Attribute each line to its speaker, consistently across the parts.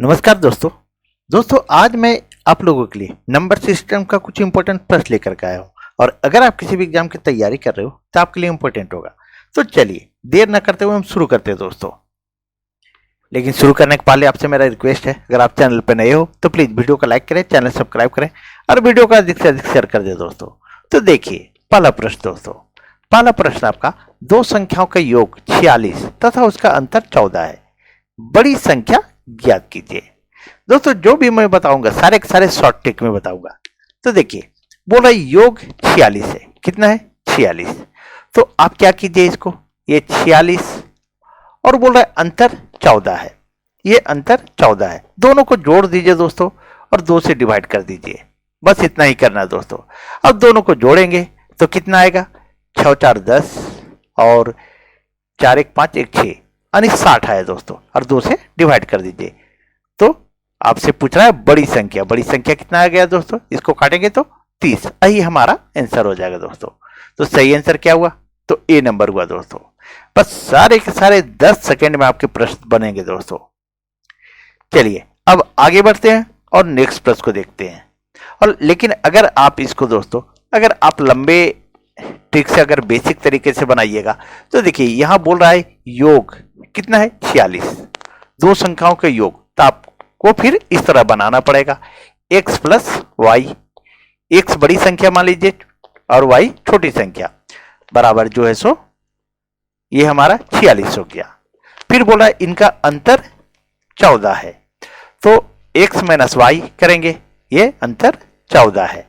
Speaker 1: नमस्कार दोस्तों आज मैं आप लोगों के लिए नंबर सिस्टम का कुछ इंपॉर्टेंट प्रश्न लेकर के आया हूँ। और अगर आप किसी भी एग्जाम की तैयारी कर रहे हो तो आपके लिए इंपॉर्टेंट होगा। तो चलिए देर ना करते हुए हम शुरू करते हैं दोस्तों। लेकिन शुरू करने के पहले आपसे मेरा रिक्वेस्ट है, अगर आप चैनल पर नए हो तो प्लीज वीडियो को लाइक करें, चैनल सब्सक्राइब करें और वीडियो को अधिक से अधिक शेयर कर दे दोस्तों। तो देखिए पहला प्रश्न दोस्तों, पहला प्रश्न आपका दो संख्याओं का योग 46 तथा उसका अंतर 14 है, बड़ी संख्या ज्ञात कीजिए। दोस्तों जो भी मैं बताऊंगा सारे के सारे शॉर्ट ट्रिक में बताऊंगा। तो देखिए बोल रहा है योग 46 है, कितना है 46। तो आप क्या कीजिए, इसको ये 46 और बोल रहा है अंतर 14 है, ये अंतर 14 है, दोनों को जोड़ दीजिए दोस्तों और 2 से डिवाइड कर दीजिए। बस इतना ही करना है दोस्तों। अब दोनों को जोड़ेंगे तो कितना आएगा, 6 4 10 और 4 1 5 1 6 यानी 60 आया दोस्तों, और 2 से डिवाइड कर दीजिए। तो आपसे पूछ रहा है बड़ी संख्या, बड़ी संख्या कितना आ गया दोस्तों, इसको काटेंगे तो 30, यही हमारा आंसर हो जाएगा दोस्तों। तो सही आंसर क्या हुआ, तो ए नंबर हुआ दोस्तों। बस सारे के सारे 10 सेकंड में आपके प्रश्न बनेंगे दोस्तों। चलिए अब आगे बढ़ते हैं और नेक्स्ट प्रश्न को देखते हैं। और लेकिन अगर आप इसको दोस्तों, अगर आप लंबे ट्रिक से अगर बेसिक तरीके से बनाइएगा तो देखिए यहां बोल रहा है योग कितना है 46, दो संख्याओं का योग। तो आपको फिर इस तरह बनाना पड़ेगा, x प्लस वाई, x बड़ी संख्या मान लीजिए और y छोटी संख्या, बराबर जो है सो ये हमारा 46 हो गया। फिर बोला इनका अंतर 14 है, तो x माइनस वाई करेंगे, ये अंतर 14 है।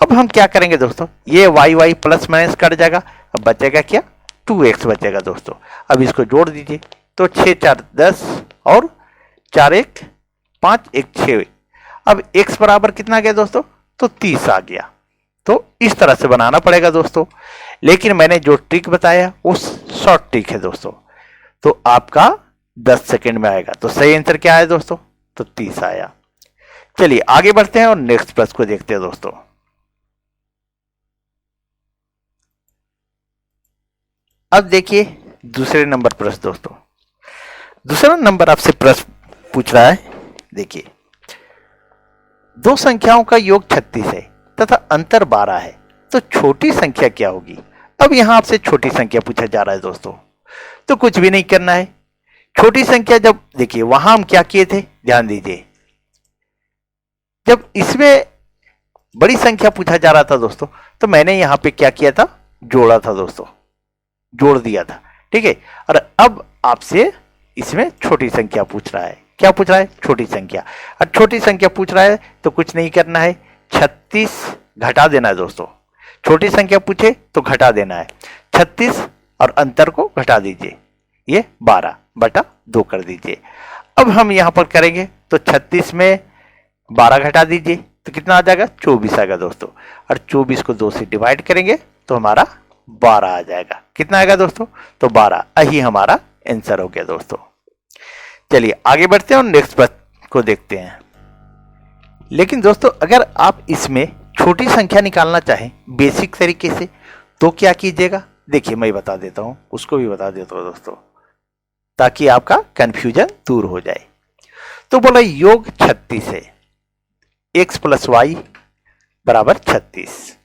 Speaker 1: अब हम क्या करेंगे दोस्तों, ये y प्लस माइनस कट जाएगा, अब बचेगा क्या 2x बचेगा दोस्तों। अब इसको जोड़ दीजिए तो 6 4 10 और 4 1 5 1 6। अब x बराबर कितना आ गया दोस्तों, तो 30 आ गया। तो इस तरह से बनाना पड़ेगा दोस्तों। लेकिन मैंने जो ट्रिक बताया वो शॉर्ट ट्रिक है दोस्तों, तो आपका 10 सेकंड में आएगा। तो सही आंसर क्या है दोस्तों, तो 30 आया। चलिए आगे बढ़ते हैं और नेक्स्ट प्रश्न को देखते हैं दोस्तों। अब देखिए दूसरे नंबर प्रश्न दोस्तों, दूसरा नंबर आपसे प्रश्न पूछ रहा है, देखिए दो संख्याओं का योग 36 है तथा अंतर 12 है, तो छोटी संख्या क्या होगी। अब यहां आपसे छोटी संख्या पूछा जा रहा है दोस्तों, तो कुछ भी नहीं करना है। छोटी संख्या जब देखिए वहां हम क्या किए थे, ध्यान दीजिए, जब इसमें बड़ी संख्या पूछा जा रहा था दोस्तों तो मैंने यहां पे क्या किया था, जोड़ा था दोस्तों, जोड़ दिया था, ठीक है। और अब आपसे इसमें छोटी संख्या पूछ रहा है, क्या पूछ रहा है, छोटी संख्या। और छोटी संख्या पूछ रहा है तो कुछ नहीं करना है, 36 घटा देना है दोस्तों। छोटी संख्या पूछे तो घटा देना है, 36 और अंतर को घटा दीजिए, ये 12/2 कर दीजिए। अब हम यहां पर करेंगे तो 36 में 12 घटा दीजिए तो कितना आ जाएगा, 24 आएगा दोस्तों। और 24 को 2 से डिवाइड करेंगे तो हमारा 12 आ जाएगा। कितना आएगा दोस्तों, तो 12, यही हमारा आंसर हो गया दोस्तों। चलिए आगे बढ़ते हैं और नेक्स्ट प्रश्न को देखते हैं। लेकिन दोस्तों अगर आप इसमें छोटी संख्या निकालना चाहें बेसिक तरीके से तो क्या कीजिएगा, देखिए मैं बता देता हूं, उसको भी बता देता हूं दोस्तों ताकि आपका कंफ्यूजन दूर हो जाए। तो बोला योग 36 है, x प्लस वाई बराबर 36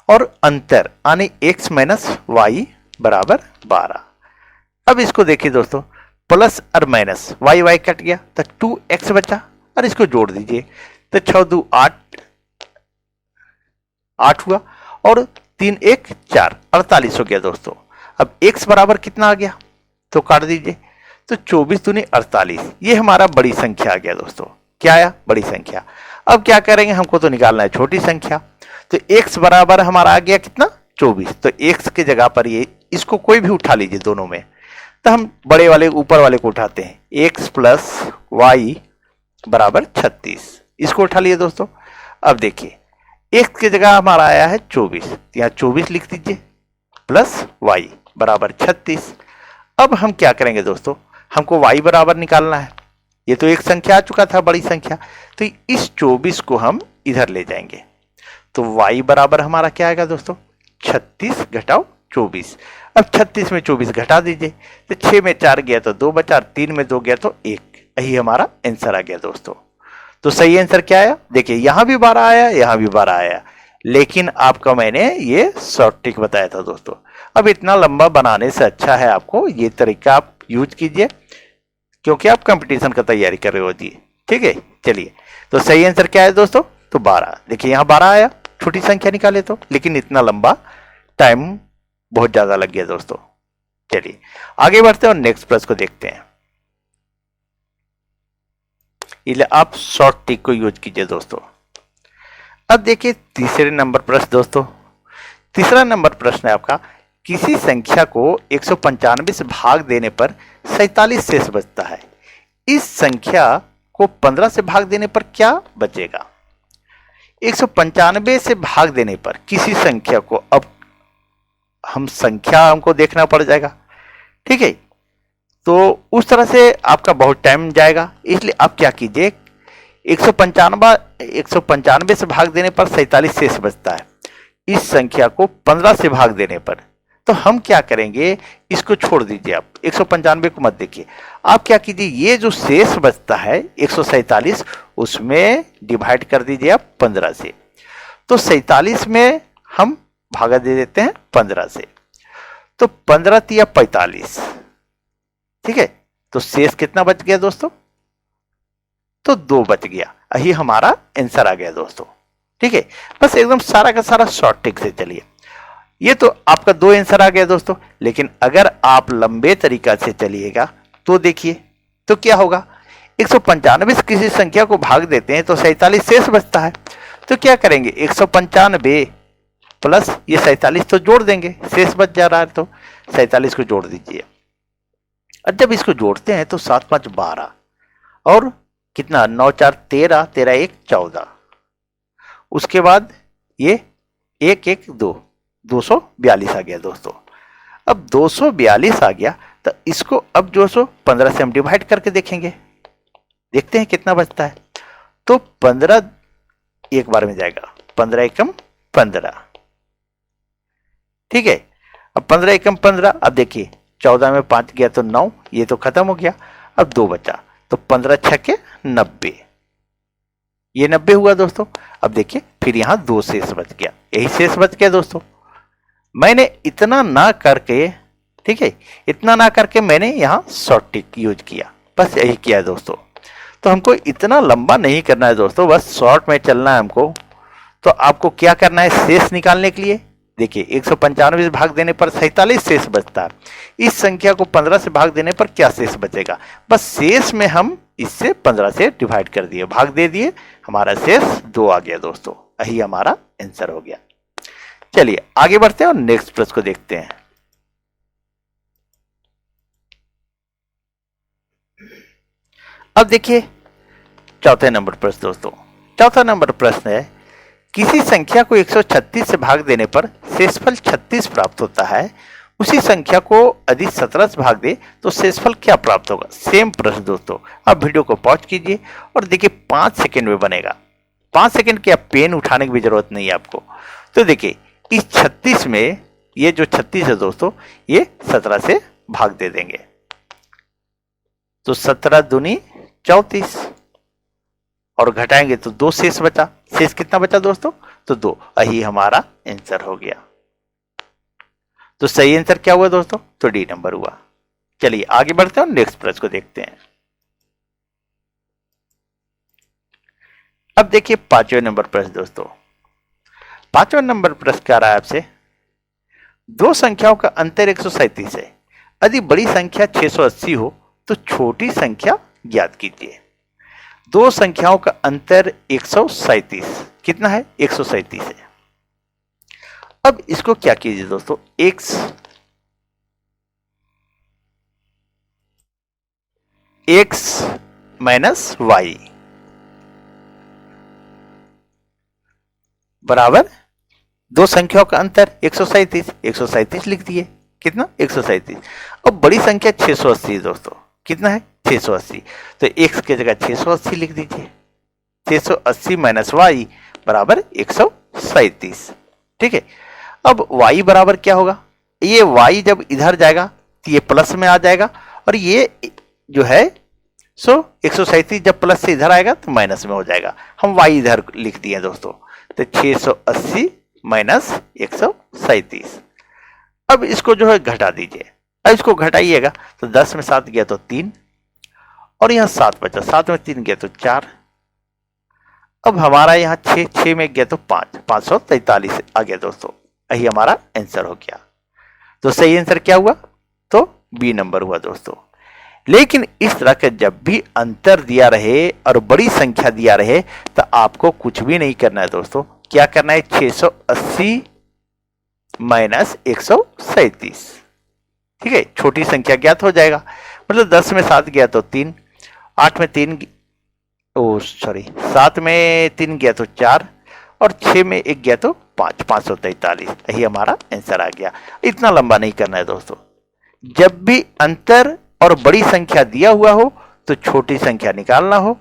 Speaker 1: और अंतर यानी x माइनस वाई बराबर 12। अब इसको देखिए दोस्तों, प्लस और माइनस y कट गया तो 2x बचा और इसको जोड़ दीजिए तो 6 2 8 हुआ और 3 1 4 48 हो गया दोस्तों। अब x बराबर कितना आ गया, तो काट दीजिए तो 24 दूनी 48, ये हमारा बड़ी संख्या आ गया दोस्तों। क्या आया, बड़ी संख्या। अब क्या करेंगे, हमको तो निकालना है छोटी संख्या, तो x बराबर हमारा आ गया कितना 24, तो x की जगह पर ये इसको कोई भी उठा लीजिए दोनों में, तो हम बड़े वाले ऊपर वाले को उठाते हैं, x प्लस वाई बराबर 36, इसको उठा लिए दोस्तों। अब देखिए x की जगह हमारा आया है 24, यहाँ 24 लिख दीजिए प्लस y बराबर 36। अब हम क्या करेंगे दोस्तों, हमको y बराबर निकालना है, ये तो एक संख्या आ चुका था बड़ी संख्या, तो इस 24 को हम इधर ले जाएंगे तो y बराबर हमारा क्या आएगा दोस्तों, 36 घटाओ 24। अब 36 में 24 घटा दीजिए, तो 6 में 4 गया तो 2 बचा, 3 में 2 गया तो 1। यही हमारा आंसर आ गया दोस्तों। तो सही आंसर क्या आया? देखिए यहां भी 12 आया, यहां भी 12 आया, लेकिन आपका मैंने ये शॉर्ट ट्रिक बताया था दोस्तों। अब इतना लंबा बनाने से अच्छा है आपको ये तरीका आप यूज कीजिए, क्योंकि आप कंपटीशन का तैयारी कर रहे हो जी। ठीक है, चलिए तो सही आंसर क्या है दोस्तों? तो 12। देखिए यहां 12 आया, छोटी संख्या निकाले तो, लेकिन इतना लंबा टाइम बहुत ज्यादा लग गया दोस्तों। चलिए आगे बढ़ते हैं और नेक्स्ट प्रश्न को देखते हैं। इसलिए आप शॉर्ट ट्रिक को यूज कीजिए दोस्तों। अब देखिए तीसरे नंबर प्रश्न दोस्तों। तीसरा नंबर प्रश्न है आपका, किसी संख्या को 195 से भाग देने पर 47 शेष बचता है, इस संख्या को 15 से भाग देने पर क्या बचेगा? 195 से भाग देने पर किसी संख्या को, अब हमको देखना पड़ जाएगा। ठीक है, तो उस तरह से आपका बहुत टाइम जाएगा, इसलिए आप क्या कीजिए, 195 से भाग देने पर 47 शेष बचता है, इस संख्या को 15 से भाग देने पर, तो हम क्या करेंगे, इसको छोड़ दीजिए, आप 195 को मत देखिए, आप क्या कीजिए, ये जो शेष बचता है 147, उसमें डिवाइड कर दीजिए आप 15 से। तो 47 में हम भागा दे देते हैं 15 से, तो 15 तिया 45। ठीक है, तो शेष कितना बच गया दोस्तों? तो 2 बच गया। यही हमारा आंसर आ गया दोस्तों। ठीक है, बस एकदम सारा का सारा शॉर्ट ट्रिक से चलिए। ये तो आपका 2 आंसर आ गया दोस्तों, लेकिन अगर आप लंबे तरीका से चलिएगा तो देखिए तो क्या होगा, 195 से किसी संख्या को भाग देते हैं तो 47 शेष बचता है, तो क्या करेंगे, 195 प्लस ये 47 तो जोड़ देंगे, शेष बच जा रहा है तो 47 को जोड़ दीजिए। और जब इसको जोड़ते हैं तो 7 5 12 और कितना, 9 4 13, 13 1 14, उसके बाद ये 1 1 2, 242 आ गया दोस्तों। अब 242 आ गया तो इसको अब 215 से हम डिवाइड करके देखेंगे, देखते हैं कितना बचता है। तो 15 एक बार में जाएगा, 15 एकम 15। ठीक है, अब 15 एकम 15, अब देखिए 14 में 5 गया तो 9, ये तो खत्म हो गया, अब 2 बचा, तो 15 छक्के 90, ये 90 हुआ दोस्तों। अब देखिए फिर यहां 2 शेष बच गया, यही शेष बच गया दोस्तों। मैंने इतना ना करके, ठीक है, इतना ना करके मैंने यहां शॉर्ट ट्रिक यूज किया, बस यही किया है दोस्तों। तो हमको इतना लंबा नहीं करना है दोस्तों, बस शॉर्ट में चलना है हमको। तो आपको क्या करना है, शेष निकालने के लिए देखिए 195 से भाग देने पर 47 शेष बचता है, इस संख्या को 15 से भाग देने पर क्या शेष बचेगा, बस शेष में हम इससे 15 से डिवाइड कर दिए, भाग दे दिए, हमारा शेष 2 आ गया दोस्तों। यही हमारा आंसर हो गया। चलिए आगे बढ़ते हैं और नेक्स्ट प्रश्न को देखते हैं। अब देखिए चौथे नंबर प्रश्न दोस्तों। चौथा नंबर प्रश्न है, किसी संख्या को 136 से भाग देने पर शेषफल 36 प्राप्त होता है, उसी संख्या को यदि 17 से भाग दे तो शेषफल क्या प्राप्त होगा? सेम प्रश्न दोस्तों। अब वीडियो को पॉज कीजिए और देखिए 5 सेकंड में बनेगा। 5 सेकंड की आप पेन उठाने की भी जरूरत नहीं है आपको। तो देखिए इस 36 में, ये जो 36 है दोस्तों, ये 17 से भाग दे देंगे, तो 17 दूनी 34 और घटाएंगे तो 2 शेष बचा। शेष कितना बचा दोस्तों? तो 2। यही हमारा आंसर हो गया। तो सही आंसर क्या हुआ दोस्तों? तो डी नंबर हुआ। चलिए आगे बढ़ते हैं और नेक्स्ट प्रश्न को देखते हैं। अब देखिए 5वें नंबर प्रश्न दोस्तों। 5वां नंबर प्रश्न क्या रहा है आपसे, दो संख्याओं का अंतर 137 है, यदि बड़ी संख्या 680 हो तो छोटी संख्या ज्ञात कीजिए। दो संख्याओं का अंतर 137, कितना है? 137 है। अब इसको क्या कीजिए दोस्तों, x माइनस वाई बराबर दो संख्याओं का अंतर 137, 137 लिख दिए, कितना? 137। अब बड़ी संख्या 680 दोस्तों, कितना है? 680, तो x की जगह 680 लिख दीजिए। 680 माइनस वाई बराबर 137। ठीक है, अब y बराबर क्या होगा? ये y जब इधर जाएगा तो ये प्लस में आ जाएगा, और ये जो है 137 जब प्लस से इधर आएगा तो माइनस में हो जाएगा। हम y इधर लिख दिए दोस्तों, तो 680 माइनस 137। अब इसको जो है घटा दीजिए। अब इसको घटाइएगा तो 10 में 7 गया तो 3, और यहाँ 7 बचा, 7 में 3 गया तो 4। अब हमारा यहाँ 6 में गया तो 5, 543 आ गया दोस्तों। यही हमारा आंसर हो गया। तो सही आंसर क्या हुआ? तो बी नंबर हुआ दोस्तों। लेकिन इस तरह का जब भी अंतर दिया रहे और बड़ी संख्या दिया रहे तो आपको कुछ भी नहीं करना है दोस्तों। क्या करना है? 680 माइनस 137, ठीक है, छोटी संख्या ज्ञात हो जाएगा। मतलब 10 में 7 गया तो 3, 8 में 3 7 में 3 गया तो 4, और 6 में 1 गया तो 5, 543। यही हमारा आंसर आ गया। इतना लंबा नहीं करना है दोस्तों। जब भी अंतर और बड़ी संख्या दिया हुआ हो तो छोटी संख्या निकालना हो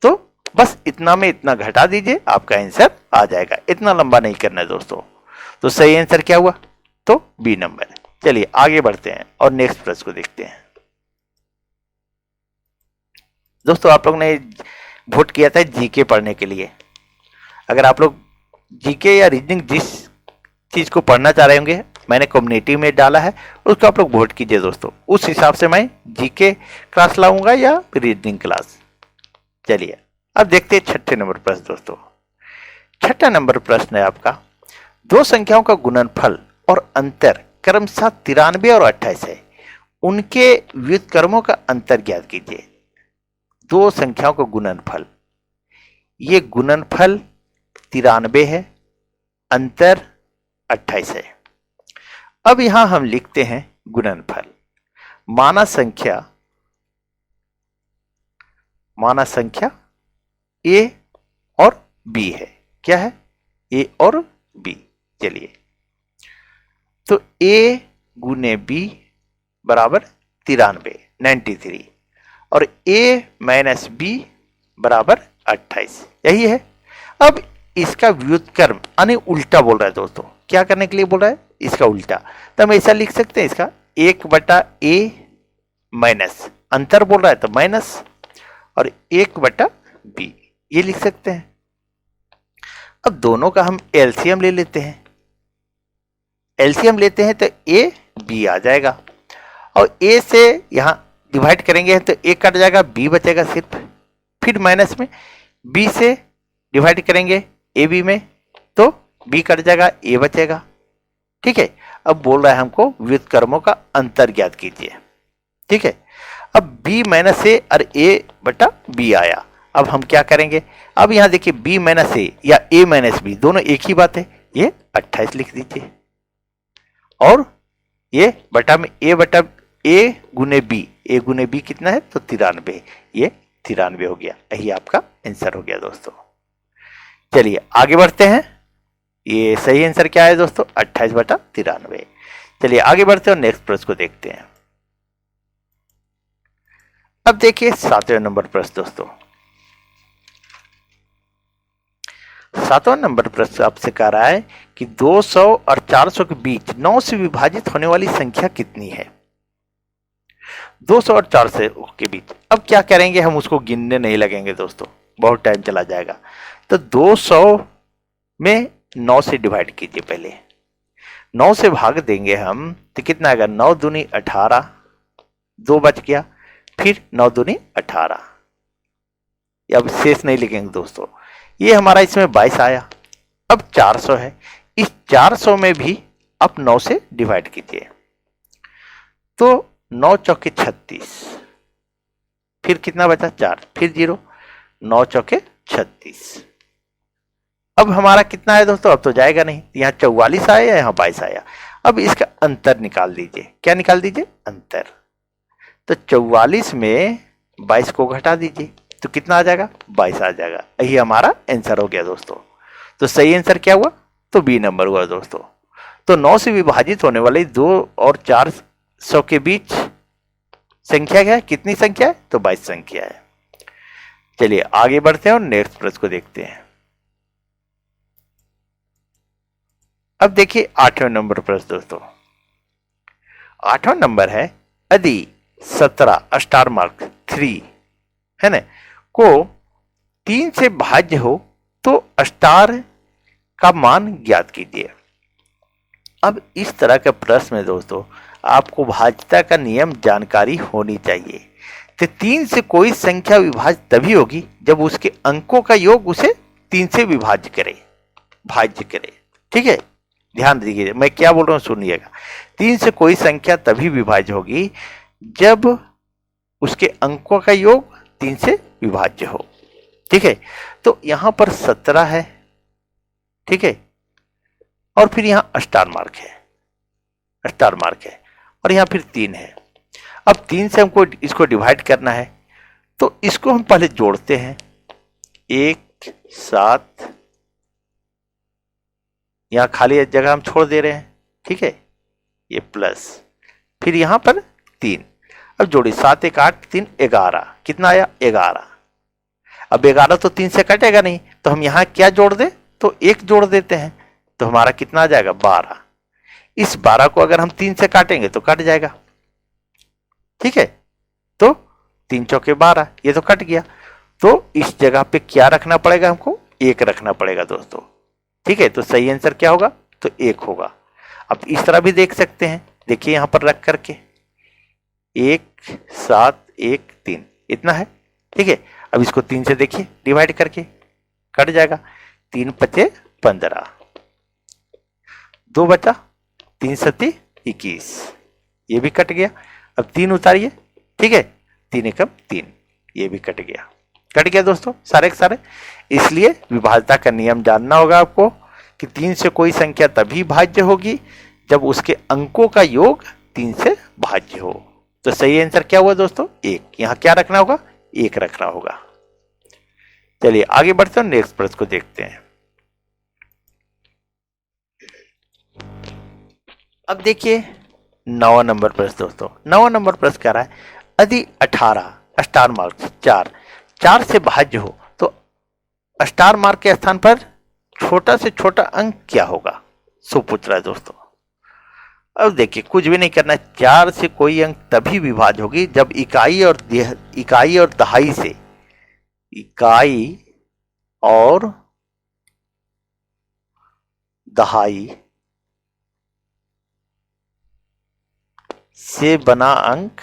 Speaker 1: तो बस इतना में इतना घटा दीजिए, आपका आंसर आ जाएगा। इतना लंबा नहीं करना है दोस्तों। तो सही आंसर क्या हुआ? तो बी नंबर। चलिए आगे बढ़ते हैं और नेक्स्ट प्रश्न को देखते हैं। दोस्तों आप लोग ने वोट किया था जीके पढ़ने के लिए। अगर आप लोग जीके या रीजनिंग जिस चीज को पढ़ना चाह रहे होंगे, मैंने कम्युनिटी में डाला है, उसको आप लोग वोट कीजिए दोस्तों। उस हिसाब से मैं जीके क्लास लाऊंगा या रीजनिंग क्लास। चलिए अब देखते हैं छठे नंबर प्रश्न दोस्तों। छठा नंबर प्रश्न है आपका, दो संख्याओं का गुणनफल और अंतर क्रमशः 93 और 28 है, उनके व्युत्क्रमों का अंतर ज्ञात कीजिए। दो संख्याओं का गुणनफल, ये गुणनफल 93 है, अंतर 28 है। अब यहां हम लिखते हैं गुणनफल। माना संख्या ए और बी है। क्या है? ए और बी। चलिए तो ए गुने बी बराबर 93 और ए माइनस बी बराबर 28, यही है। अब इसका व्युत्क्रम यानी उल्टा बोल रहा है दोस्तों। क्या करने के लिए बोल रहा है? इसका उल्टा। तो हम ऐसा लिख सकते हैं, इसका 1/a माइनस अंतर बोल रहा है तो माइनस, और 1/b ये लिख सकते हैं। अब दोनों का हम एलसीएम ले लेते हैं। एलसीएम लेते हैं तो ए बी आ जाएगा, और ए से यहां डिवाइड करेंगे तो ए कट जाएगा, बी बचेगा सिर्फ। फिर माइनस में बी से डिवाइड करेंगे ए बी में तो बी कट जाएगा, ए बचेगा। ठीक है। अब बोल रहा है हमको व्युत्क्रमों का अंतर ज्ञात कीजिए। ठीक है। अब b माइनस ए और a बटा b आया। अब हम क्या करेंगे? अब यहां देखिए b माइनस ए या a माइनस बी दोनों एक ही बात है, ये 28 लिख दीजिए, और ये बटा में a बटा a गुने b, a गुने b कितना है? तो 93, ये 93 हो गया। यही आपका आंसर हो गया दोस्तों। चलिए आगे बढ़ते हैं। ये सही आंसर क्या है दोस्तों? 28/93। चलिए आगे बढ़ते हैं और नेक्स्ट प्रश्न को देखते हैं। अब देखिए 7वें नंबर प्रश्न दोस्तों। 7वां नंबर प्रश्न आपसे कह रहा है कि 200 और 400 के बीच 9 से विभाजित होने वाली संख्या कितनी है? 200 और 400 के बीच। अब क्या करेंगे? हम उसको गिनने नहीं लगेंगे दोस्तों, बहुत टाइम चला जाएगा। तो 200 में 9 से डिवाइड कीजिए। पहले 9 से भाग देंगे हम तो कितना आएगा? 9 दूनी 18, 2 बच गया, फिर 9 दूनी 18। अब शेष नहीं लिखेंगे दोस्तों। ये हमारा इसमें 22 आया। अब 400 है, इस 400 में भी आप 9 से डिवाइड कीजिए तो 9 चौके 36, फिर कितना बचा? 4, फिर 0, 9 चौके 36। अब हमारा कितना है दोस्तों? अब तो जाएगा नहीं, यहाँ 44 आया, यहाँ 22 आया। अब इसका अंतर निकाल दीजिए। क्या निकाल दीजिए? अंतर। तो 44 में 22 को घटा दीजिए तो कितना आ जाएगा? 22 आ जाएगा। यही हमारा आंसर हो गया दोस्तों। तो सही आंसर क्या हुआ? तो बी नंबर हुआ दोस्तों। तो 9 से विभाजित होने वाले 2 और 400 के बीच संख्या क्या है? कितनी संख्या है? तो 22 संख्या है। चलिए आगे बढ़ते हैं और नेक्स्ट प्रश्न को देखते हैं। अब देखिए 8वें नंबर प्रश्न दोस्तों। 8वां नंबर है यदि 17 स्टार मार्क 3 है ना को 3 से भाज्य हो तो स्टार का मान ज्ञात कीजिए। अब इस तरह के प्रश्न में दोस्तों आपको भाज्यता का नियम जानकारी होनी चाहिए। तो 3 से कोई संख्या विभाज्य तभी होगी जब उसके अंकों का योग उसे 3 से विभाज्य करे, भाज्य करे। ठीक है, ध्यान दीजिए मैं क्या बोल रहा हूं, सुनिएगा। 3 से कोई संख्या तभी विभाज्य होगी जब उसके अंकों का योग 3 से विभाज्य हो। ठीक है, तो यहां पर 17 है, ठीक है, और फिर यहां स्टार मार्क है, स्टार मार्क है, और यहां फिर 3 है। अब 3 से हमको इसको डिवाइड करना है, तो इसको हम पहले जोड़ते हैं। 1 7, यहां खाली जगह हम छोड़ दे रहे हैं, ठीक है, ये प्लस, फिर यहां पर 3। अब जोड़ी 7 1 8 3 11, कितना आया 11। अब 11 तो 3 से कटेगा नहीं, तो हम यहां क्या जोड़ दें, तो 1 जोड़ देते हैं, तो हमारा कितना आ जाएगा 12। इस 12 को अगर हम 3 से काटेंगे तो कट जाएगा। ठीक है, तो 3 चौके 12, ये तो कट गया। तो इस जगह पे क्या रखना पड़ेगा, हमको 1 रखना पड़ेगा दोस्तों। ठीक है, तो सही आंसर क्या होगा, तो 1 होगा। अब इस तरह भी देख सकते हैं, देखिए यहां पर रख करके 1 7 1 3 इतना है। ठीक है, अब इसको 3 से देखिए डिवाइड करके कट जाएगा। 3 5 15, 2 बचा, 3 7 21, ये भी कट गया। अब 3 उतारिए, ठीक है, 3 एकम 3, ये भी कट गया। कट गया दोस्तों सारे के सारे। इसलिए विभाज्यता का नियम जानना होगा आपको कि 3 से कोई संख्या तभी भाज्य होगी जब उसके अंकों का योग 3 से भाज्य हो। तो सही आंसर क्या हुआ दोस्तों, 1। यहां क्या रखना होगा, 1 रखना होगा। चलिए आगे बढ़ते हैं, नेक्स्ट प्रश्न को देखते हैं। अब देखिए 9वां नंबर प्रश्न दोस्तों। 9वां नंबर प्रश्न कह रहा है यदि 18 स्टार मार्क 4 से भाज्य हो तो स्टार मार्क के स्थान पर छोटा से छोटा अंक क्या होगा, सो पूछ रहा है दोस्तों। अब देखिए कुछ भी नहीं करना, 4 से कोई अंक तभी विभाज्य होगी जब इकाई और दहाई से, इकाई और दहाई से बना अंक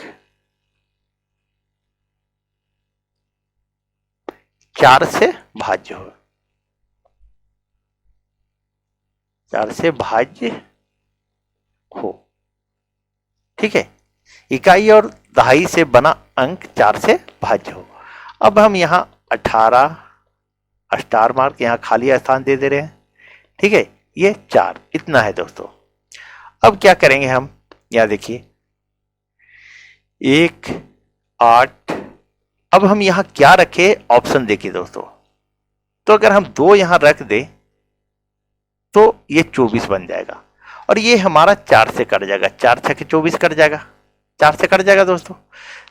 Speaker 1: 4 से भाज्य हो, 4 से भाज्य हो। ठीक है, इकाई और दहाई से बना अंक 4 से भाज्य हो। अब हम यहां 18 स्टार मार्क यहां खाली स्थान दे रहे हैं। ठीक है, ये 4 इतना है दोस्तों। अब क्या करेंगे हम, यहां देखिए 1 8। अब हम यहां क्या रखे, ऑप्शन देखिए दोस्तों। तो अगर हम 2 यहां रख दे तो ये 24 बन जाएगा, और ये हमारा 4 से कट जाएगा, 4 6 24 कट जाएगा, 4 से कट जाएगा दोस्तों।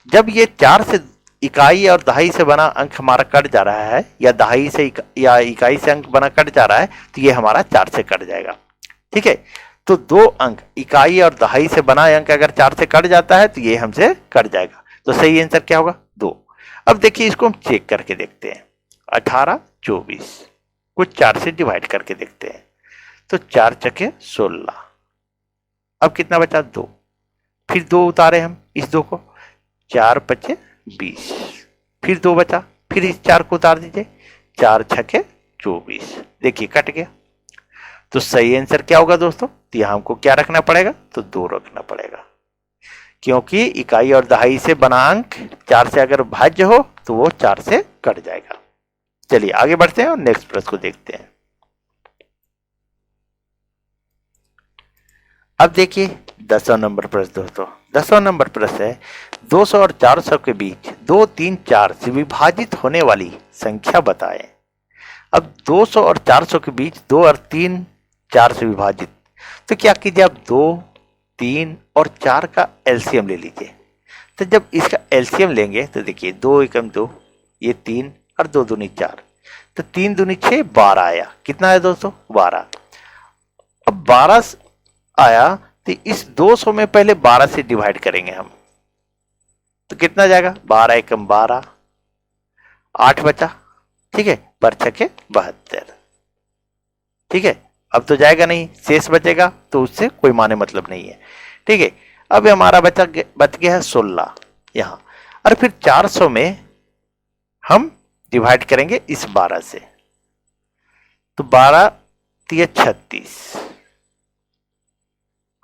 Speaker 1: जब ये 4 से इकाई और दहाई से बना अंक हमारा कट जा रहा है, या दहाई से या इकाई से अंक बना कट जा रहा है, तो ये हमारा 4 से कट जाएगा। ठीक है, तो 2 अंक इकाई और दहाई से बना अंक अगर 4 से कट जाता है तो ये हमसे कट जाएगा। तो सही आंसर क्या होगा, 2। अब देखिए इसको हम चेक करके देखते हैं। 18 24 को 4 से डिवाइड करके देखते हैं, तो 4 चके 16। अब कितना बचा, 2। फिर 2 उतारे हम इस 2 को, 4 5 20, फिर 2 बचा, फिर इस 4 को उतार दीजिए, 4 6 24, देखिए कट गया। तो सही आंसर क्या होगा दोस्तों, तो यहां हमको क्या रखना पड़ेगा, तो 2 रखना पड़ेगा, क्योंकि इकाई और दहाई से बना अंक 4 से अगर भाज्य हो तो वो 4 से कट जाएगा। चलिए आगे बढ़ते हैं और नेक्स्ट प्रश्न को देखते हैं। अब देखिए 10वां नंबर प्रश्न दोस्तों। 10वां नंबर प्रश्न है 200 और 400 के बीच 2 3 4 से विभाजित होने वाली संख्या बताएं। अब 200 और 400 के बीच 2 और 3 4 से विभाजित, तो क्या कीजिए आप 2 3 और 4 का एलसीएम ले लीजिए। तो जब इसका एलसीएम लेंगे तो देखिए 2 एकम 2, ये 3 और 2 दूनी 4, तो 3 दूनी 6 12 आया। कितना है दोस्तों, 12। अब 12 आया तो इस 200 में पहले 12 से डिवाइड करेंगे हम, तो कितना जाएगा 12 एकम 12, 8 बचा, ठीक है, पर छके 72, ठीक है। अब तो जाएगा नहीं, शेष बचेगा तो उससे कोई माने मतलब नहीं है, ठीक है। अब हमारा बच गया है 16 यहां, और फिर 400 में हम डिवाइड करेंगे इस 12 से, तो 12 तिया 36,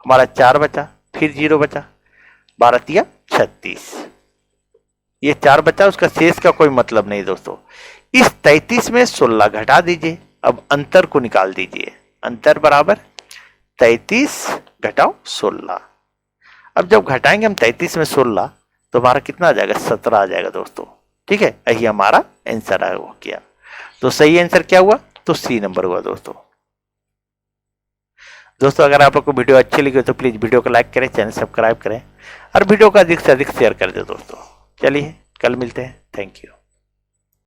Speaker 1: हमारा 4 बचा, फिर 0 बचा, 12 तिया 36, ये 4 बचा, उसका शेष का कोई मतलब नहीं दोस्तों। इस 33 में 16 घटा दीजिए, अब अंतर को निकाल दीजिए, अंतर बराबर 33 घटाओ 16। अब जब घटाएंगे हम 33 में 16 तो हमारा कितना आ जाएगा 17 आ जाएगा दोस्तों, ठीक है। यही हमारा आंसर है वो किया, तो सही आंसर क्या हुआ, तो सी नंबर हुआ दोस्तों। दोस्तों अगर आप लोग को वीडियो अच्छी लगी हो तो प्लीज वीडियो को लाइक करें, चैनल सब्सक्राइब करें और वीडियो को अधिक से अधिक शेयर कर दे दोस्तों। चलिए कल मिलते हैं, थैंक यू।